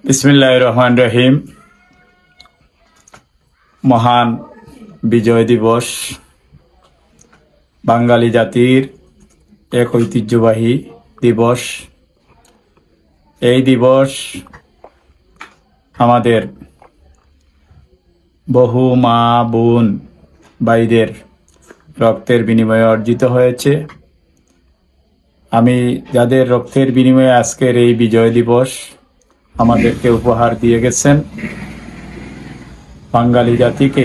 বিসমিল্লাহির রহমানির রহিম। মহান বিজয় দিবস বাঙালি জাতির এক ঐতিহ্যবাহী দিবস। এই দিবস আমাদের বহু মা বোন ভাইদের রক্তের বিনিময়ে অর্জিত হয়েছে। আমি যাদের রক্তের বিনিময়ে আজকের এই বিজয় দিবস আমাদেরকে উপহার দিয়ে গেছেন, বাঙালি জাতিকে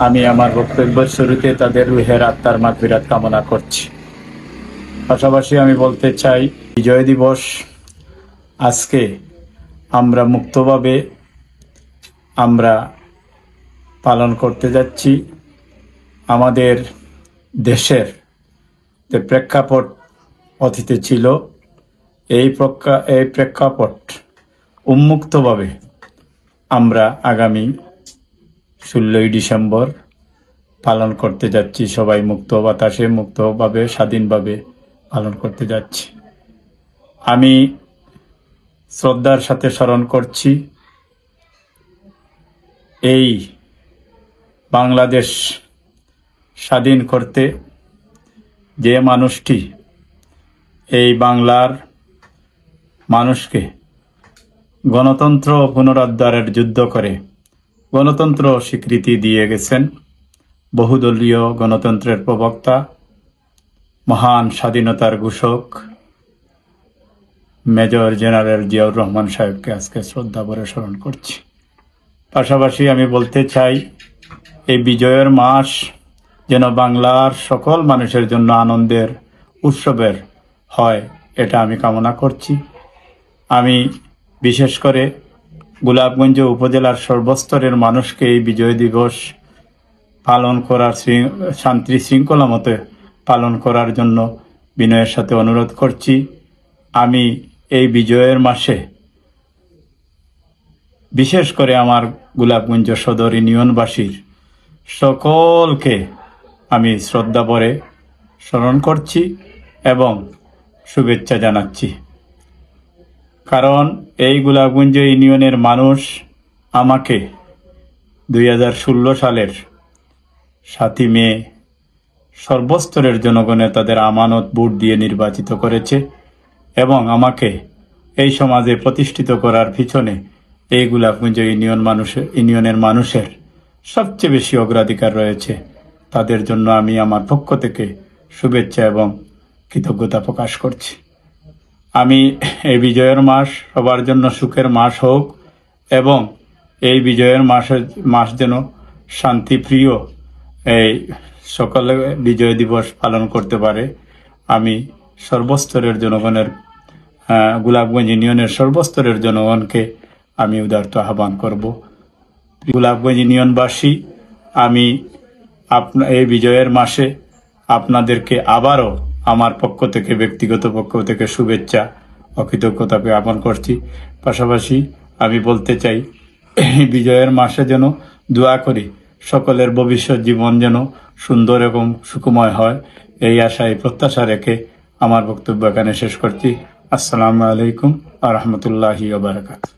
আমি আমার বক্তব্যের শুরুতে তাদের রুহের আত্মার মাগফিরাত কামনা করছি। পাশাপাশি আমি বলতে চাই, বিজয় দিবস আজকে আমরা মুক্তভাবে পালন করতে যাচ্ছি। আমাদের দেশের যে প্রেক্ষাপট অতীতে ছিল, এই প্রেক্ষাপট উন্মুক্তভাবে আমরা আগামী 16ই ডিসেম্বর পালন করতে যাচ্ছি। সবাই মুক্ত বাতাসে, মুক্তভাবে, স্বাধীনভাবে পালন করতে যাচ্ছি। আমি শ্রদ্ধার সাথে স্মরণ করছি এই বাংলাদেশ স্বাধীন করতে যে মানুষটি এই বাংলার মানুষকে গণতন্ত্র পুনরুদ্ধারের যুদ্ধ করে গণতন্ত্র স্বীকৃতি দিয়ে গেছেন, বহুদলীয় গণতন্ত্রের প্রবক্তা, মহান স্বাধীনতার ঘোষক মেজর জেনারেল জিয়াউর রহমান সাহেবকে আজকে শ্রদ্ধা ভরে স্মরণ করছি। পাশাপাশি আমি বলতে চাই, এই বিজয়ের মাস যেন বাংলার সকল মানুষের জন্য আনন্দের উৎসবের হয়, এটা আমি কামনা করছি। আমি বিশেষ করে গোলাপগঞ্জ উপজেলার সর্বস্তরের মানুষকে এই বিজয় দিবস পালন করার শান্তি শৃঙ্খলা মতে পালন করার জন্য বিনয়ের সাথে অনুরোধ করছি। আমি এই বিজয়ের মাসে বিশেষ করে আমার গোলাপগঞ্জ সদর ইউনিয়নবাসীর সকলকে আমি শ্রদ্ধা ভরে স্মরণ করছি এবং শুভেচ্ছা জানাচ্ছি। কারণ এই গোলাপগঞ্জ ইউনিয়নের মানুষ আমাকে 2016 সালের 7ই মে সর্বস্তরের জনগণে তাদের আমানত ভোট দিয়ে নির্বাচিত করেছে এবং আমাকে এই সমাজে প্রতিষ্ঠিত করার পিছনে এই গোলাপগঞ্জ ইউনিয়নের মানুষের সবচেয়ে বেশি অগ্রাধিকার রয়েছে। তাদের জন্য আমি আমার পক্ষ থেকে শুভেচ্ছা এবং কৃতজ্ঞতা প্রকাশ করছি। আমি এই বিজয়ের মাস সবার জন্য সুখের মাস হোক এবং এই বিজয়ের মাস যেন শান্তিপ্রিয় এই সকলে বিজয় দিবস পালন করতে পারে। আমি সর্বস্তরের জনগণের গোলাপগঞ্জ ইউনিয়নের সর্বস্তরের জনগণকে আমি উদারত আহ্বান করব। গোলাপগঞ্জ ইউনিয়নবাসী, আমি এই বিজয়ের মাসে আপনাদেরকে আবারও আমার পক্ষ থেকে, ব্যক্তিগত পক্ষ থেকে শুভেচ্ছা ও কৃতজ্ঞতা জ্ঞাপন করছি। পাশাপাশি আমি বলতে চাই, এই বিজয়ের মাসে যেন দোয়া করি সকলের ভবিষ্যৎ জীবন যেন সুন্দর এবং সুখময় হয়, এই আশায় প্রত্যাশা রেখে আমার বক্তব্য এখানে শেষ করছি। আসসালামু আলাইকুম ওয়া রাহমাতুল্লাহি ওয়া বারাকাতুহু।